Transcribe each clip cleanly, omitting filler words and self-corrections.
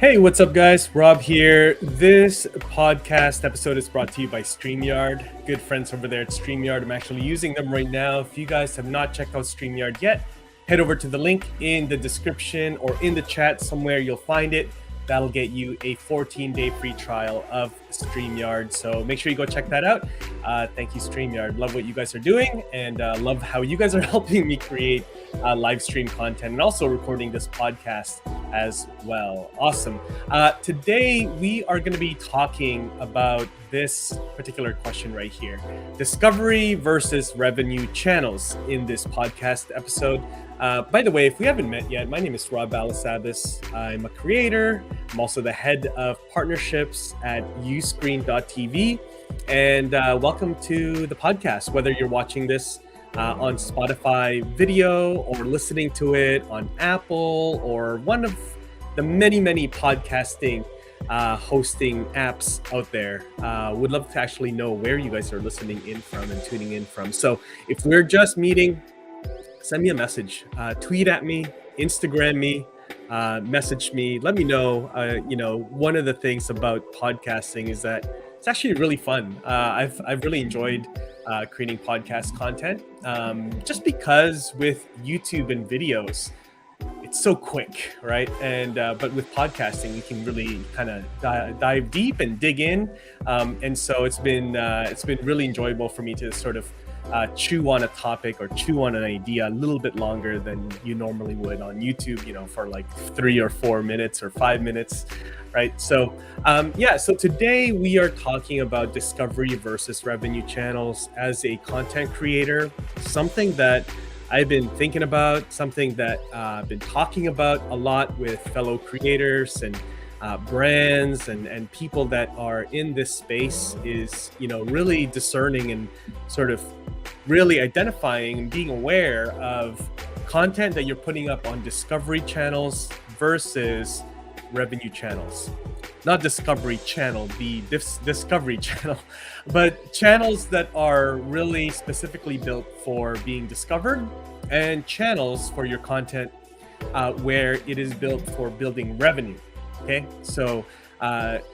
Hey, what's up, guys? Rob here. This podcast episode is brought to you by STREAMYARD. Good friends over there at STREAMYARD. I'm actually using them right now. If you guys have not checked out STREAMYARD yet, head over to the link in the description or in the chat somewhere. You'll find it. That'll get you a 14-day free trial of STREAMYARD. So make sure you go check that out. Thank you, STREAMYARD. Love what you guys are doing and love how you guys are helping me create live stream content and also recording this podcast as well. Awesome. Today, we are going to be talking about this particular question right here. Discovery versus revenue channels in this podcast episode. By the way, if we haven't met yet, my name is Rob Balasabas. I'm a creator. I'm also the head of partnerships at USCREEN.tv. And welcome to the podcast, whether you're watching this on Spotify video or listening to it on Apple or one of the many podcasting hosting apps out there. Would love to actually know where you guys are listening in from and tuning in from. So if we're just meeting, send me a message, tweet at me, Instagram me, message me, let me know. One of the things about podcasting is that it's actually really fun. I've really enjoyed creating podcast content just because with YouTube and videos, it's so quick, right? And but with podcasting, you can really kind of dive deep and dig in. And so it's been really enjoyable for me to sort of chew on a topic or chew on an idea a little bit longer than you normally would on YouTube, for like 3 or 4 minutes or 5 minutes, right? So so today we are talking about discovery versus revenue channels as a content creator, something that I've been thinking about, something that I've been talking about a lot with fellow creators and brands and people that are in this space is, really discerning and sort of really identifying and being aware of content that you're putting up on discovery channels versus revenue channels. Not discovery channel, the discovery channel, but channels that are really specifically built for being discovered and channels for your content where it is built for building revenue. Okay, so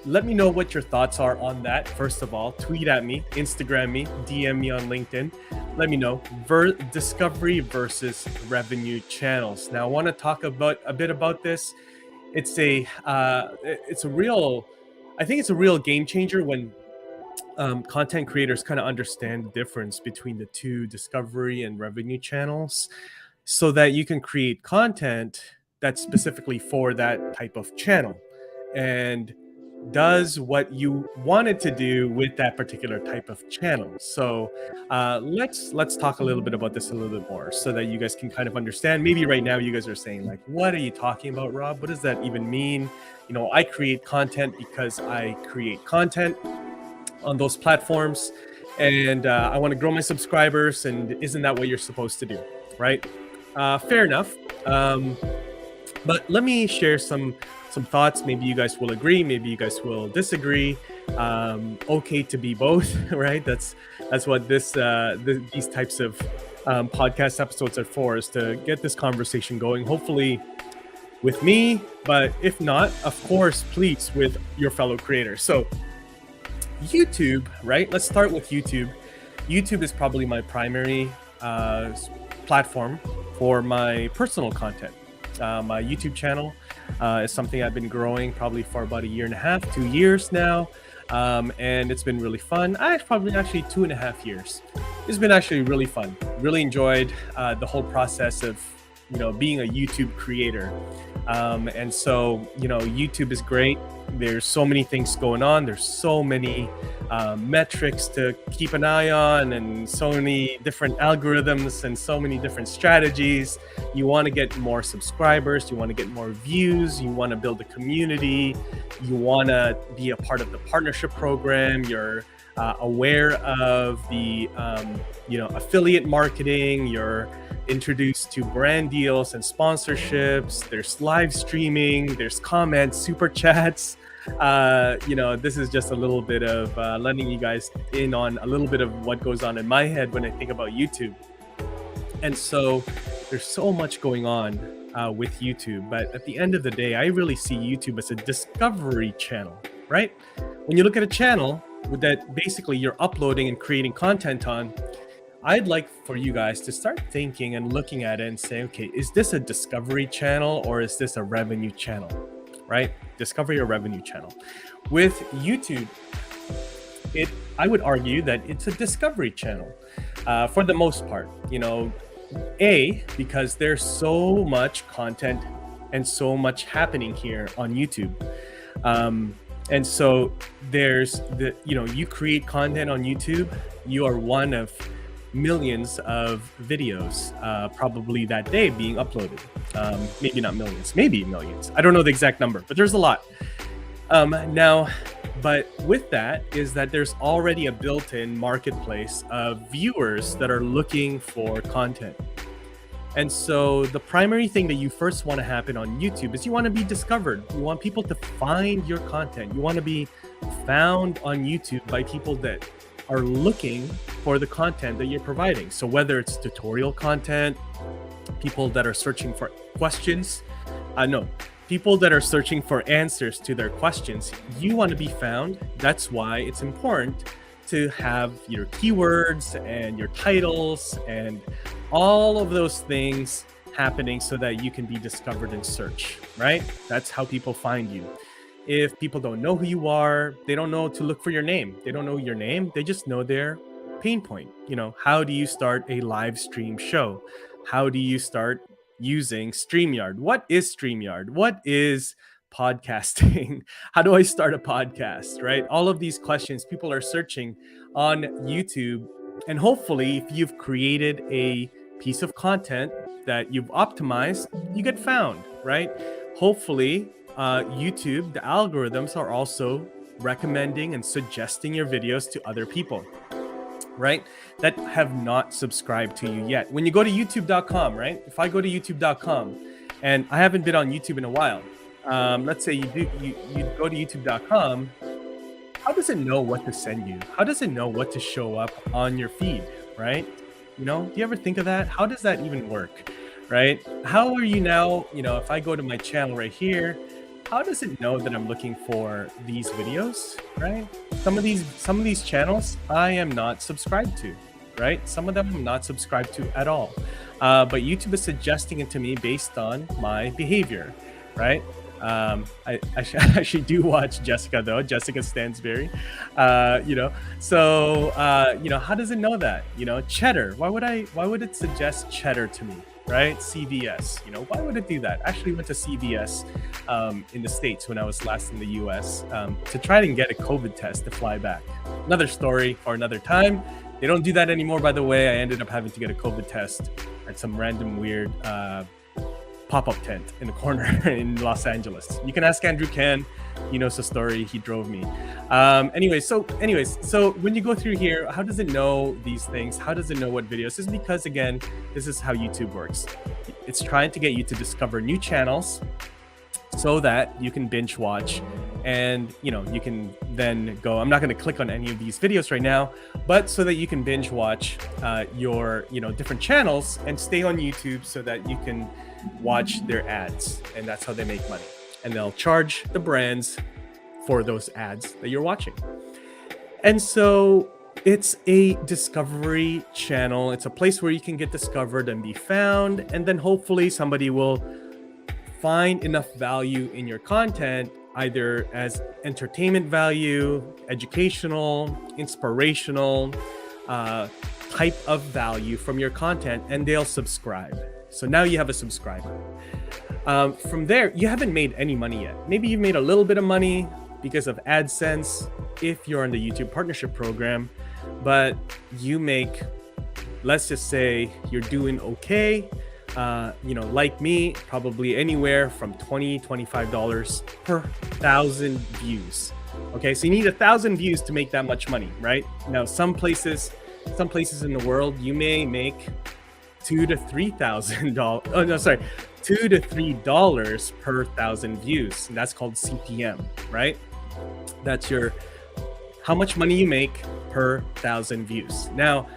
let me know what your thoughts are on that. First of all, tweet at me, Instagram me, DM me on LinkedIn. Let me know discovery versus revenue channels. Now, I want to talk about a bit about this. I think it's a real game changer when content creators kind of understand the difference between the two discovery and revenue channels so that you can create content that's specifically for that type of channel and does what you wanted to do with that particular type of channel. So let's talk a little bit about this a little bit more so that you guys can kind of understand. Maybe right now you guys are saying like, what are you talking about, Rob? What does that even mean? I create content because I create content on those platforms and I want to grow my subscribers, and isn't that what you're supposed to do, right? Fair enough. But let me share some thoughts. Maybe you guys will agree, maybe you guys will disagree. Okay to be both, right? That's what these types of podcast episodes are for, is to get this conversation going, hopefully with me, but if not, of course, please, with your fellow creators. So YouTube, right? Let's start with YouTube. YouTube is probably my primary platform for my personal content. My YouTube channel is something I've been growing probably for about 1.5 years, 2 years now. And it's been really fun. Probably actually 2.5 years. It's been actually really fun. Really enjoyed the whole process of, being a YouTube creator. And so, YouTube is great. There's so many things going on. There's so many metrics to keep an eye on, and so many different algorithms and so many different strategies. You want to get more subscribers. You want to get more views. You want to build a community. You want to be a part of the partnership program. You're aware of the, affiliate marketing. You're introduced to brand deals and sponsorships. There's live streaming. There's comments, super chats. This is just a little bit of letting you guys in on a little bit of what goes on in my head when I think about YouTube. And so there's so much going on with YouTube. But at the end of the day, I really see YouTube as a discovery channel, right? When you look at a channel that basically you're uploading and creating content on, I'd like for you guys to start thinking and looking at it and say, okay, is this a discovery channel or is this a revenue channel, right? Discovery or revenue channel. With YouTube, I would argue that it's a discovery channel for the most part, because there's so much content and so much happening here on YouTube. And so there's you create content on YouTube, you are one of millions of videos probably that day being uploaded. Maybe not millions, maybe millions. I don't know the exact number, but there's a lot. But with that is that there's already a built-in marketplace of viewers that are looking for content. And so the primary thing that you first want to happen on YouTube is you want to be discovered. You want people to find your content. You want to be found on YouTube by people that are looking for the content that you're providing. So whether it's tutorial content, people that are searching for questions, people that are searching for answers to their questions, you want to be found. That's why it's important to have your keywords and your titles and all of those things happening so that you can be discovered in search, right? That's how people find you. If people don't know who you are, they don't know to look for your name. They don't know your name. They just know their pain point. How do you start a live stream show? How do you start using StreamYard? What is StreamYard? What is podcasting? How do I start a podcast, right? All of these questions people are searching on YouTube. And hopefully, if you've created a piece of content that you've optimized, you get found, right? Hopefully, YouTube, the algorithms are also recommending and suggesting your videos to other people, right? That have not subscribed to you yet. When you go to youtube.com, right? If I go to youtube.com and I haven't been on YouTube in a while, let's say you go to youtube.com, how does it know what to send you? How does it know what to show up on your feed, right? Do you ever think of that? How does that even work, right? How are you now, if I go to my channel right here, how does it know that I'm looking for these videos, right? Some of these channels I am not subscribed to, right? Some of them I'm not subscribed to at all. But YouTube is suggesting it to me based on my behavior, right? I actually do watch Jessica though, Jessica Stansberry, So how does it know that? Cheddar, why would it suggest Cheddar to me, right? CVS, why would it do that? I actually went to CVS in the States when I was last in the US to try and get a COVID test to fly back. Another story for another time. They don't do that anymore, by the way. I ended up having to get a COVID test at some random weird pop-up tent in the corner in Los Angeles. You can ask Andrew Ken. He knows the story. He drove me. Anyways, so when you go through here, how does it know these things? How does it know what videos? This is because, again, this is how YouTube works. It's trying to get you to discover new channels so that you can binge watch and you can then go, I'm not going to click on any of these videos right now, but so that you can binge watch your different channels and stay on YouTube so that you can watch their ads, and that's how they make money. And they'll charge the brands for those ads that you're watching. And so it's a discovery channel. It's a place where you can get discovered and be found, and then hopefully somebody will find enough value in your content, either as entertainment value, educational, inspirational, type of value from your content, and they'll subscribe. So now you have a subscriber. From there, you haven't made any money yet. Maybe you've made a little bit of money because of AdSense if you're in the YouTube partnership program, but you make, let's just say you're doing okay. Like me, probably anywhere from $20, $25 per 1,000 views. Okay, so you need 1,000 views to make that much money, right? Now, some places in the world, you may make $2,000 to $3,000. $2 to $3 per 1,000 views. And that's called CPM, right? That's how much money you make per 1,000 views. Now,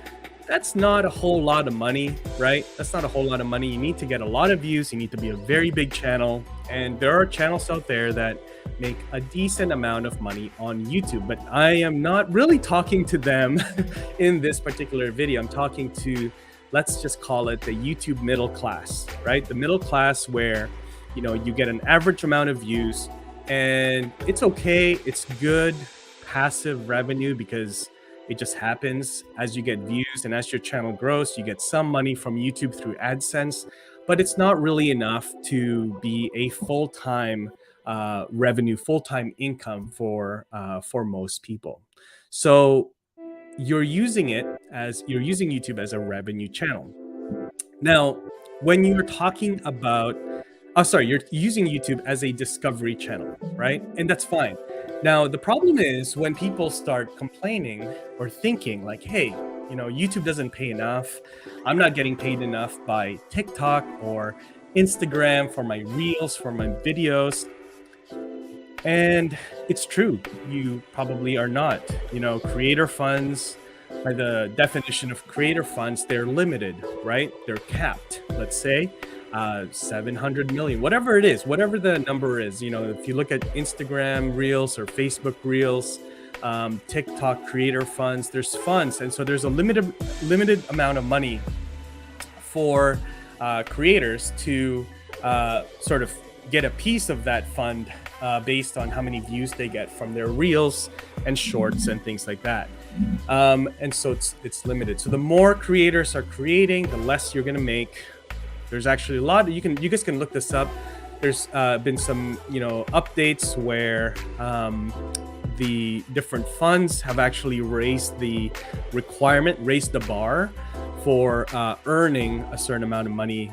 That's not a whole lot of money, right? That's not a whole lot of money. You need to get a lot of views. You need to be a very big channel. And there are channels out there that make a decent amount of money on YouTube. But I am not really talking to them in this particular video. I'm talking to, let's just call it the YouTube middle class, right? The middle class where, you get an average amount of views and it's okay. It's good passive revenue because it just happens as you get views and as your channel grows, you get some money from YouTube through AdSense, but it's not really enough to be a full-time revenue, full-time income for most people. So you're using YouTube as a revenue channel. Now, when you're talking about you're using YouTube as a discovery channel, right? And that's fine. Now, the problem is when people start complaining or thinking like, hey, YouTube doesn't pay enough. I'm not getting paid enough by TikTok or Instagram for my reels, for my videos. And it's true. You probably are not. Creator funds, by the definition of creator funds, they're limited, right? They're capped, let's say. 700 million, whatever it is, whatever the number is. If you look at Instagram Reels or Facebook Reels, TikTok creator funds, there's funds. And so there's a limited amount of money for creators to sort of get a piece of that fund based on how many views they get from their reels and shorts and things like that. And so it's limited. So the more creators are creating, the less you're going to make. There's actually a lot. You guys can look this up. There's been some updates where the different funds have actually raised the bar for earning a certain amount of money,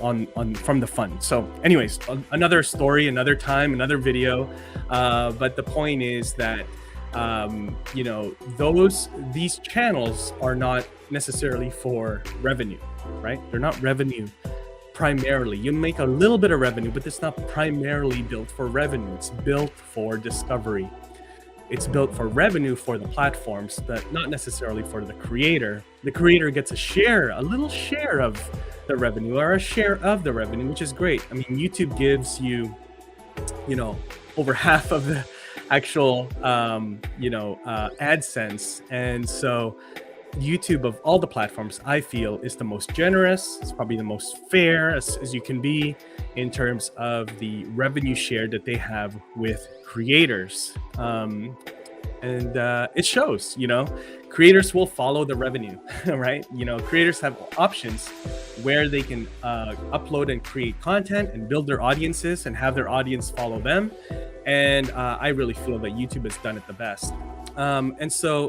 on from the fund. So anyways, another story, another time, another video. But the point is that these channels are not necessarily for revenue, right? They're not revenue primarily. You make a little bit of revenue, but it's not primarily built for revenue. It's built for discovery. It's built for revenue for the platforms, but not necessarily for the creator. The creator gets a little share of the revenue, or a share of the revenue, which is great. I mean, YouTube gives you, over half of the actual, AdSense. And so YouTube, of all the platforms, I feel is the most generous. It's probably the most fair as you can be in terms of the revenue share that they have with creators. And it shows, creators will follow the revenue, right? Creators have options where they can upload and create content and build their audiences and have their audience follow them. And I really feel that YouTube has done it the best. And so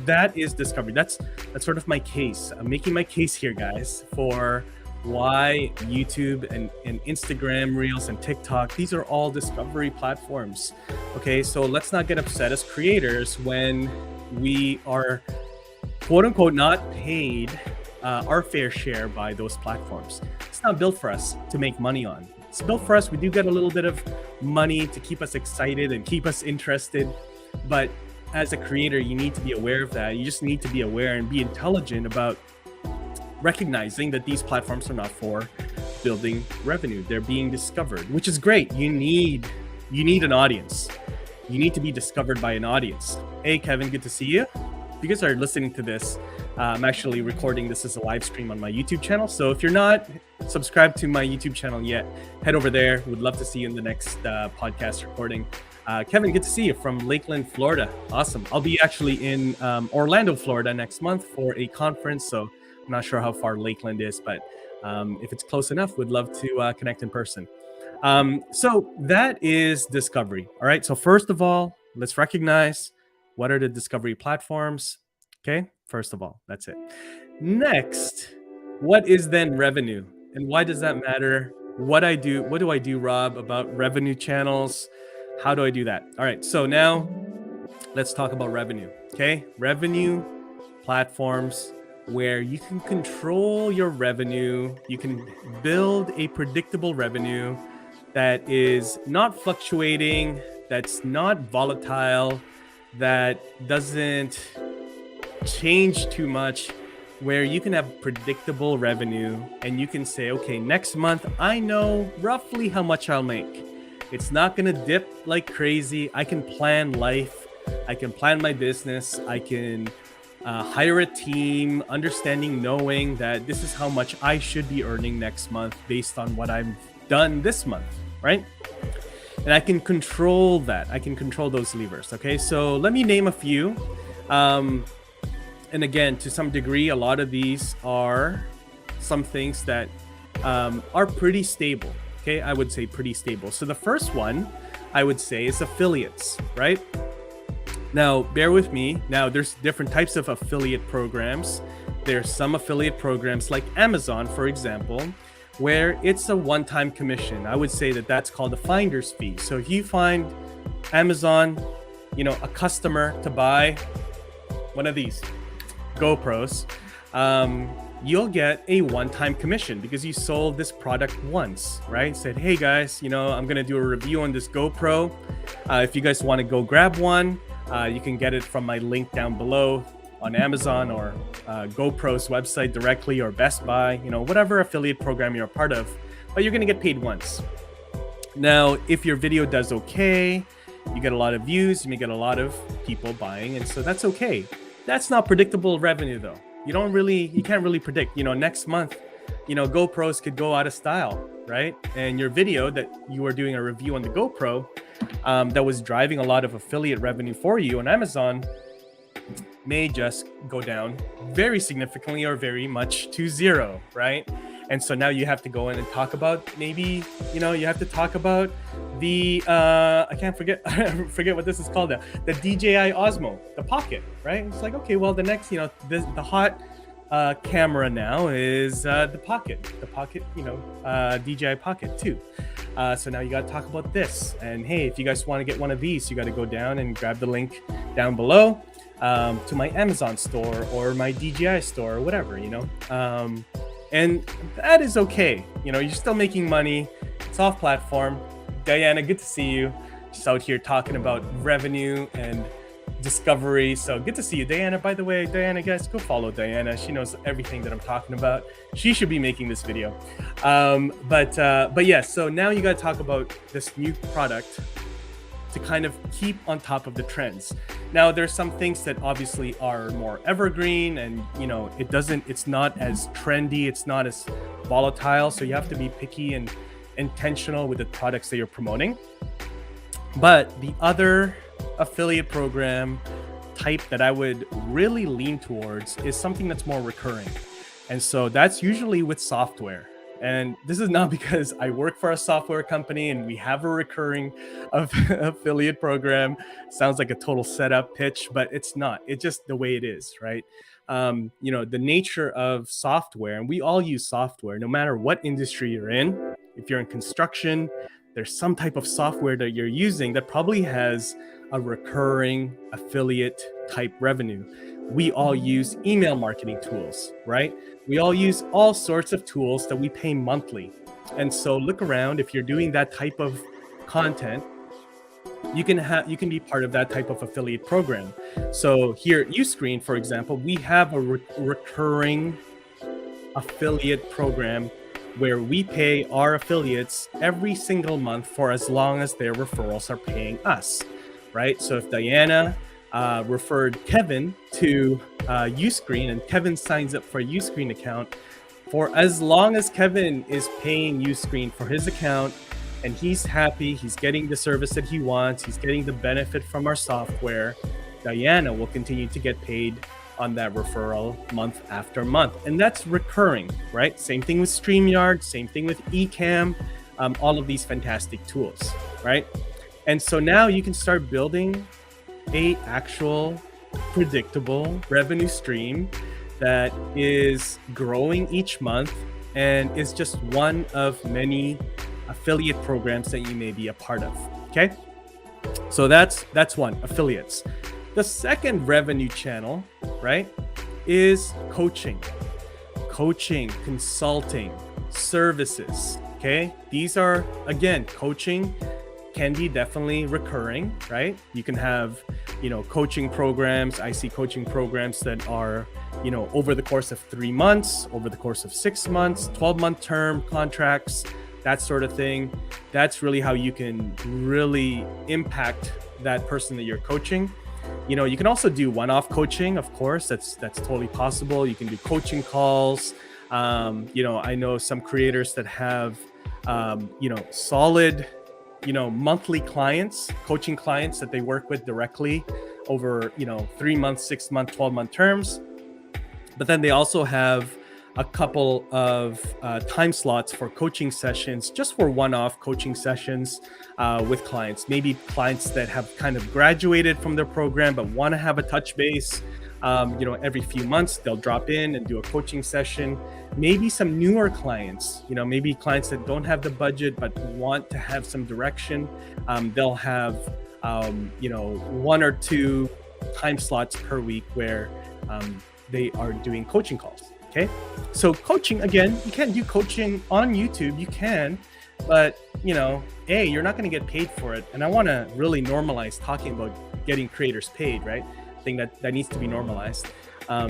that is discovery. That's sort of my case. I'm making my case here, guys, for why YouTube and Instagram Reels and TikTok, these are all discovery platforms. Okay, so let's not get upset as creators when we are, quote unquote, not paid our fair share by those platforms. It's not built for us to make money on. It's built for us. We do get a little bit of money to keep us excited and keep us interested. But as a creator, you need to be aware of that. You just need to be aware and be intelligent about recognizing that these platforms are not for building revenue. They're being discovered, which is great. You need an audience. You need to be discovered by an audience. Hey, Kevin, good to see you. If you guys are listening to this, I'm actually recording this as a live stream on my YouTube channel. So if you're not subscribed to my YouTube channel yet, head over there. Would love to see you in the next podcast recording. Kevin, good to see you from Lakeland, Florida. Awesome. I'll be actually in Orlando, Florida next month for a conference. So I'm not sure how far Lakeland is, but if it's close enough, would love to connect in person. So that is discovery. All right. So first of all, let's recognize what are the discovery platforms. Okay. First of all, that's it. Next, what is then revenue and why does that matter? What do I do, Rob, about revenue channels? How do I do that? All right. So now let's talk about revenue. Okay. Revenue platforms where you can control your revenue. You can build a predictable revenue that is not fluctuating, that's not volatile, that doesn't change too much where you can have predictable revenue and you can say, okay, next month, I know roughly how much I'll make. It's not going to dip like crazy. I can plan life. I can plan my business. I can hire a team, knowing that this is how much I should be earning next month based on what I've done this month, right? And I can control that. I can control those levers. Okay, so let me name a few. And again, to some degree, a lot of these are some things that are pretty stable. Okay, I would say pretty stable. So the first one I would say is affiliates, right? Now, bear with me. Now, there's different types of affiliate programs. There's some affiliate programs like Amazon, for example, where it's a one-time commission. I would say that that's called a finder's fee. So if you find Amazon, a customer to buy one of these GoPros, you'll get a one-time commission because you sold this product once, right? Said, hey guys, I'm gonna do a review on this GoPro. If you guys want to go grab one, you can get it from my link down below on Amazon or GoPro's website directly, or Best Buy, whatever affiliate program you're a part of, but you're going to get paid once. Now, if your video does okay, you get a lot of views, you may get a lot of people buying, and so that's okay. That's not predictable revenue though. You can't really predict, next month, GoPros could go out of style, right? And your video that you were doing a review on the GoPro that was driving a lot of affiliate revenue for you on Amazon may just go down very significantly or very much to zero, right? And so now you have to go in and talk about you have to talk about the I can't forget what this is called, the DJI Osmo, the Pocket, right? It's like, okay, well, the next the hot camera now is the Pocket, DJI Pocket 2. So now you got to talk about this, and hey, if you guys want to get one of these, you got to go down and grab the link down below to my Amazon store or my DJI store or whatever, and that is okay. You're still making money. It's off platform. Diana, good to see you. Just out here talking about revenue and discovery. So good to see you, Diana. By the way, Diana, guys, go follow Diana. She knows everything that I'm talking about. She should be making this video. But yeah, so now you got to talk about this new product to kind of keep on top of the trends. Now, there's some things that obviously are more evergreen, and it's not as trendy, it's not as volatile, so you have to be picky and intentional with the products that you're promoting. But the other affiliate program type that I would really lean towards is something that's more recurring. And so that's usually with software. And this is not because I work for a software company and we have a recurring affiliate program. Sounds like a total setup pitch, but it's not. It's just the way it is, right? The nature of software, and we all use software, no matter what industry you're in. If you're in construction, there's some type of software that you're using that probably has a recurring affiliate type revenue. We all use email marketing tools, right? We all use all sorts of tools that we pay monthly. And so look around. If you're doing that type of content, you can be part of that type of affiliate program. So here at USCREEN, for example, we have a recurring affiliate program where we pay our affiliates every single month for as long as their referrals are paying us, right? So if Diana referred Kevin to USCREEN and Kevin signs up for a USCREEN account, for as long as Kevin is paying USCREEN for his account and he's happy, he's getting the service that he wants, he's getting the benefit from our software, Diana will continue to get paid on that referral month after month. And that's recurring, right? Same thing with STREAMYARD, same thing with Ecamm, all of these fantastic tools, right? And so now you can start building a actual predictable revenue stream that is growing each month and is just one of many affiliate programs that you may be a part of. Okay, so that's one, affiliates. The second revenue channel, right, is coaching, consulting, services. Okay, these are, again, coaching can be definitely recurring, right? You can have coaching programs. I see coaching programs that are, over the course of 3 months, over the course of 6 months, 12-month term contracts, that sort of thing. That's really how you can really impact that person that you're coaching. You can also do one-off coaching, of course. That's totally possible. You can do coaching calls. I know some creators that have, solid, monthly clients, coaching clients that they work with directly over, 3 months, 6 month, 12-month terms. But then they also have a couple of time slots for coaching sessions, just for one-off coaching sessions with clients. Maybe clients that have kind of graduated from their program but want to have a touch base. Every few months they'll drop in and do a coaching session. Maybe some newer clients, maybe clients that don't have the budget but want to have some direction. They'll have, 1 or 2 time slots per week where they are doing coaching calls. Okay, so coaching, again, you can't do coaching on YouTube. You can, but you're not going to get paid for it. And I want to really normalize talking about getting creators paid, right? I think that needs to be normalized.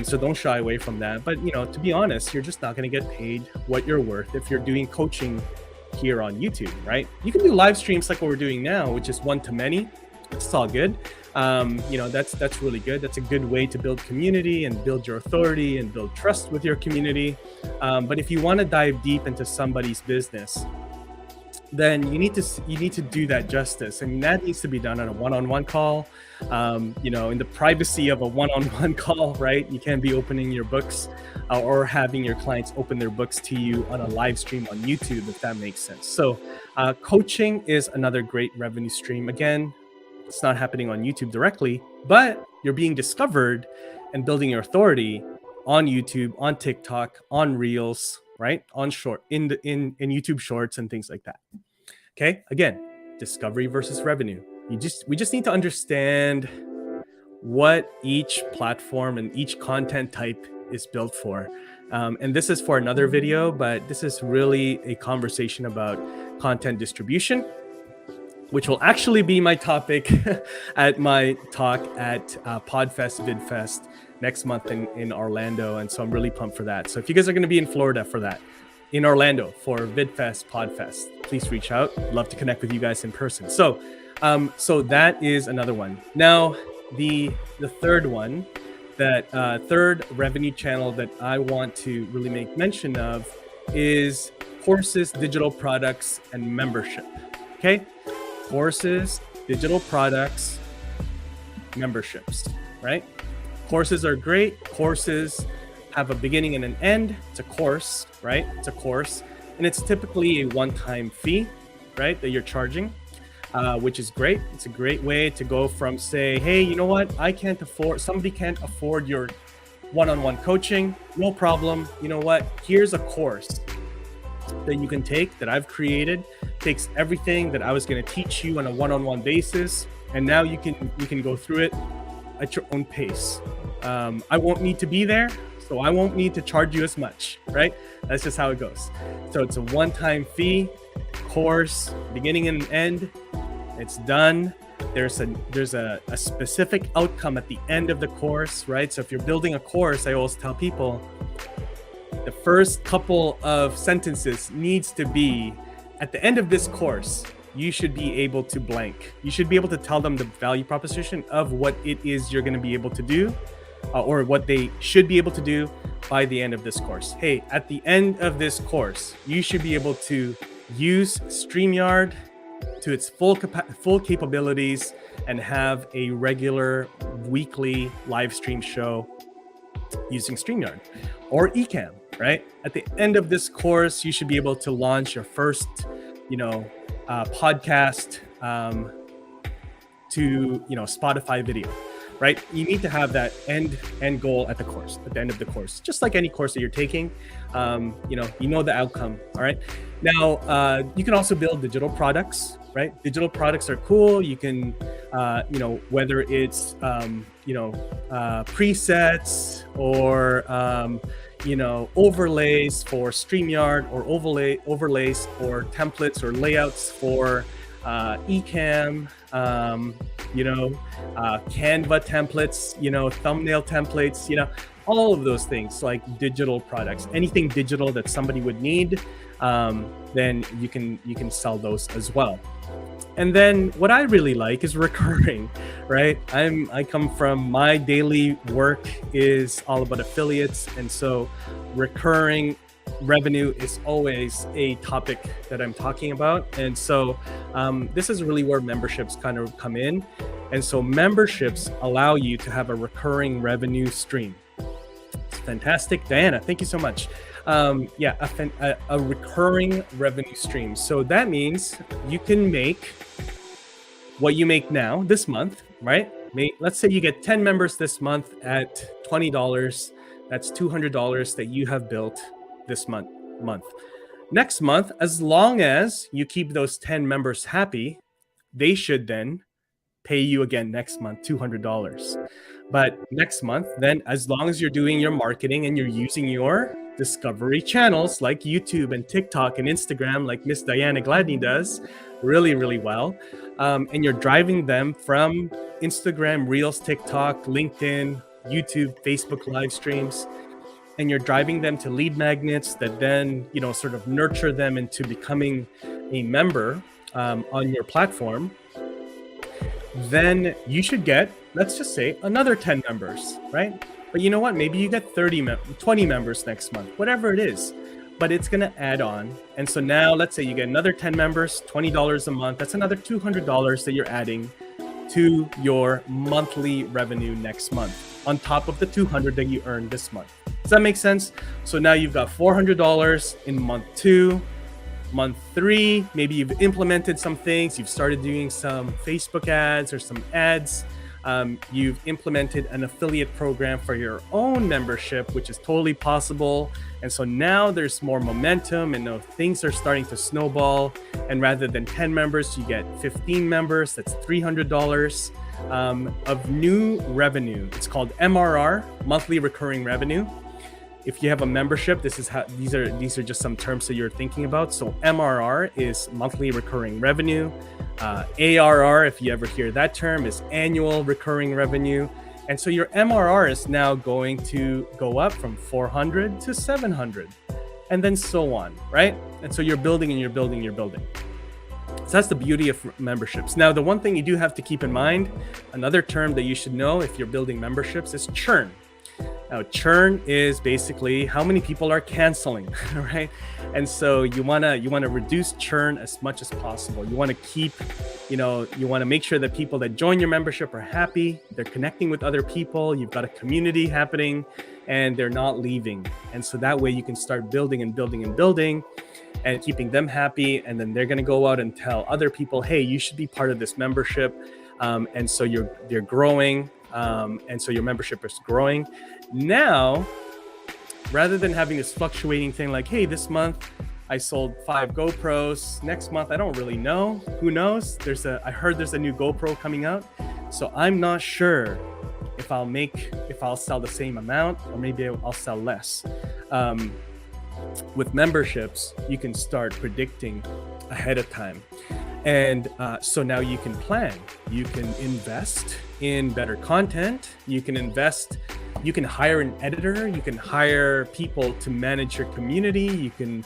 So don't shy away from that. But to be honest, you're just not going to get paid what you're worth if you're doing coaching here on YouTube, right? You can do live streams like what we're doing now, which is one-to-many. It's all good. That's really good. That's a good way to build community and build your authority and build trust with your community. But if you want to dive deep into somebody's business, then you need to do that justice. And that needs to be done on a one-on-one call, in the privacy of a one-on-one call, right? You can't be opening your books or having your clients open their books to you on a live stream on YouTube, if that makes sense. So coaching is another great revenue stream. Again, it's not happening on YouTube directly, but you're being discovered and building your authority on YouTube, on TikTok, on Reels, right? On short, in YouTube Shorts and things like that. Okay, again, discovery versus revenue. We just need to understand what each platform and each content type is built for. And this is for another video, but this is really a conversation about content distribution, which will actually be my topic at my talk at PodFest, VidFest next month in Orlando. And so I'm really pumped for that. So if you guys are going to be in Florida for that, in Orlando for VidFest, PodFest, please reach out. I'd love to connect with you guys in person. So that is another one. Now, the third one, that third revenue channel that I want to really make mention of is courses, digital products, and membership. Okay? Courses, digital products, memberships, right? Courses are great. Courses have a beginning and an end. It's a course, right? It's a course. And it's typically a one-time fee, right, that you're charging, which is great. It's a great way to go from, say, hey, you know what? Somebody can't afford your one-on-one coaching. No problem. You know what? Here's a course that you can take that I've created. Takes everything that I was going to teach you on a one-on-one basis, and now you can go through it at your own pace. I won't need to be there, so I won't need to charge you as much, right? That's just how it goes. So it's a one-time fee, course, beginning and end. It's done. There's a specific outcome at the end of the course, right? So if you're building a course, I always tell people the first couple of sentences needs to be, at the end of this course, you should be able to blank. You should be able to tell them the value proposition of what it is you're going to be able to do, or what they should be able to do by the end of this course. Hey, at the end of this course, you should be able to use STREAMYARD to its full capabilities and have a regular weekly live stream show using STREAMYARD or Ecamm, right? At the end of this course, you should be able to launch your first, podcast to, Spotify video, right? You need to have that end goal at the end of the course, just like any course that you're taking. You know the outcome. All right. Now, you can also build digital products, right? Digital products are cool. You can, whether it's, presets or, overlays for STREAMYARD, or overlays for templates or layouts for Ecamm, Canva templates, thumbnail templates, all of those things, like digital products, anything digital that somebody would need, then you can sell those as well. And then what I really like is recurring, right? I come from, my daily work is all about affiliates, and so recurring revenue is always a topic that I'm talking about. And so this is really where memberships kind of come in. And so memberships allow you to have a recurring revenue stream. It's fantastic. Diana, thank you so much. A recurring revenue stream. So that means you can make what you make now this month, right? Let's say you get 10 members this month at $20. That's $200 that you have built this month. Next month, as long as you keep those 10 members happy, they should then pay you again next month $200. But next month, then, as long as you're doing your marketing and you're using your discovery channels like YouTube and TikTok and Instagram, like Miss Diana Gladney does really, really well, and you're driving them from Instagram, Reels, TikTok, LinkedIn, YouTube, Facebook live streams, and you're driving them to lead magnets that then, sort of nurture them into becoming a member on your platform, then you should get, let's just say, another 10 members, right? But you know what? Maybe you get 20 members next month, whatever it is, but it's going to add on. And so now let's say you get another 10 members, $20 a month. That's another $200 that you're adding to your monthly revenue next month on top of the $200 that you earned this month. Does that make sense? So now you've got $400 in month 2. Month 3, maybe you've implemented some things. You've started doing some Facebook ads or some ads. You've implemented an affiliate program for your own membership, which is totally possible. And so now there's more momentum and things are starting to snowball. And rather than 10 members, you get 15 members. That's $300 of new revenue. It's called MRR, monthly recurring revenue. If you have a membership, these are just some terms that you're thinking about. So MRR is monthly recurring revenue. ARR, if you ever hear that term, is annual recurring revenue. And so your MRR is now going to go up from 400 to 700, and then so on, right? And so you're building and you're building and you're building. So that's the beauty of memberships. Now, the one thing you do have to keep in mind, another term that you should know if you're building memberships, is churn. Now, churn is basically how many people are canceling, right? And so you wanna reduce churn as much as possible. You wanna keep, you wanna make sure that people that join your membership are happy, they're connecting with other people, you've got a community happening, and they're not leaving. And so that way you can start building and building and building and keeping them happy. And then they're gonna go out and tell other people, hey, you should be part of this membership. And so they're growing. And so your membership is growing. Now, rather than having this fluctuating thing like, hey, this month I sold 5 GoPros, next month I don't really know, who knows? I heard there's a new GoPro coming out, so I'm not sure if I'll sell the same amount or maybe I'll sell less. With memberships, you can start predicting ahead of time. And so now you can plan, you can invest in better content, you can hire an editor, you can hire people to manage your community, you can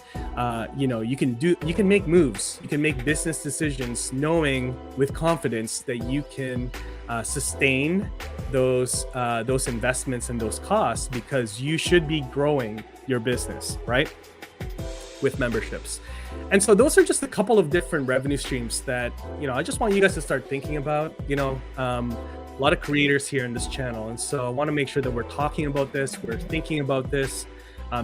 make moves, you can make business decisions knowing with confidence that you can sustain those investments and those costs, because you should be growing your business, right? With memberships. And so those are just a couple of different revenue streams that, I just want you guys to start thinking about. A lot of creators here in this channel. And so I want to make sure that we're talking about this, we're thinking about this.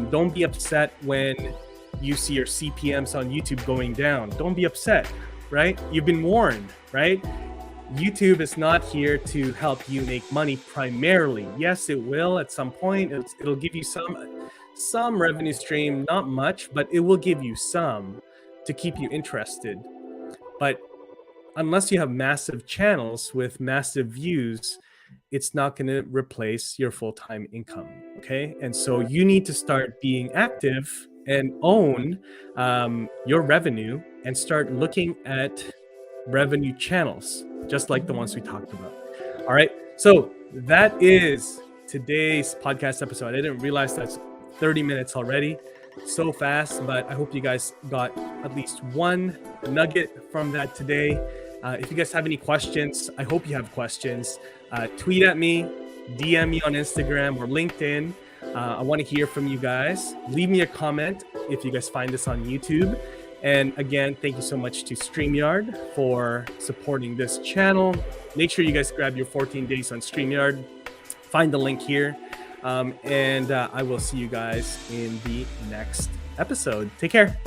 Don't be upset when you see your CPMs on YouTube going down. Don't be upset, right? You've been warned, right? YouTube is not here to help you make money primarily. Yes, it will at some point. It'll give you some revenue stream, not much, but it will give you some to keep you interested. But unless you have massive channels with massive views, it's not going to replace your full-time income, okay? And so you need to start being active and own your revenue and start looking at revenue channels, just like the ones we talked about. All right. So that is today's podcast episode. I didn't realize that's 30 minutes already. So fast, but I hope you guys got at least one nugget from that today. If you guys have any questions, I hope you have questions. Tweet at me, DM me on Instagram or LinkedIn. I want to hear from you guys. Leave me a comment if you guys find this on YouTube. And again, thank you so much to StreamYard for supporting this channel. Make sure you guys grab your 14 days on StreamYard. Find the link here. And I will see you guys in the next episode. Take care.